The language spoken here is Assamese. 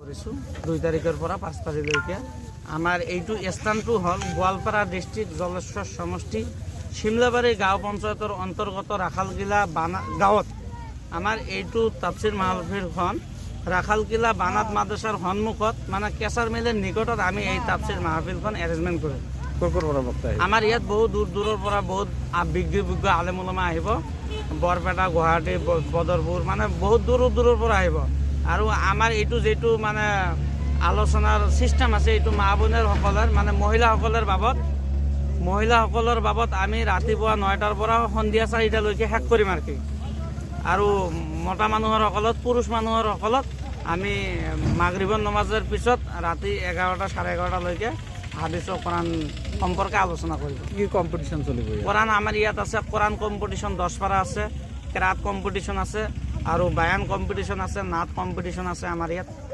কৰিছোঁ 2 তাৰিখৰ পৰা 5 তাৰিখলৈকে। আমাৰ এইটো স্থানটো হ'ল গোৱালপাৰা ডিষ্ট্ৰিক্ট জলেশ্বৰ সমষ্টি শিমলাবাৰী গাঁও পঞ্চায়তৰ অন্তৰ্গত ৰাখালকিলা গাঁৱত আমাৰ এইটো তাফসীৰ মাহফিলখন ৰাখালকিলা বানাত মাদ্ৰাছাৰ সন্মুখত মানে কেঁচাৰ মিলৰ নিকটত আমি এই তাফসীৰ মাহফিলখন এৰেঞ্জমেণ্ট কৰোঁ। আমাৰ ইয়াত বহুত দূৰ দূৰৰ পৰা বহুত বিজ্ঞ আলেম ওলামা আহিব। বৰপেটা, গুৱাহাটী, বদৰপুৰ মানে বহুত দূৰৰ পৰা আহিব। আৰু আমাৰ এইটো যিটো মানে আলোচনাৰ চিষ্টেম আছে এইটো মা বোনেৰসকলৰ মানে মহিলাসকলৰ বাবদ আমি ৰাতিপুৱা 9টাৰ পৰা সন্ধিয়া 4টালৈকে শেষ কৰিম আৰু মতা মানুহৰ সকলত পুৰুষ মানুহৰ সকলত আমি মাগৰিবৰ নমাজৰ পিছত ৰাতি 11টা 11:30লৈকে হাদিছ কোরআন সম্পর্কে আলোচনা করব। কি কম্পিটিশন চলিব? কোরআন আমার ইয়াত আছে, কোরআন কম্পিটিশন 10 পারা আছে, কেরাত কম্পিটিশন আছে, আর বায়ান কম্পিটিশন আছে, নাচ কম্পিটিশন আছে আমার ইয়াত।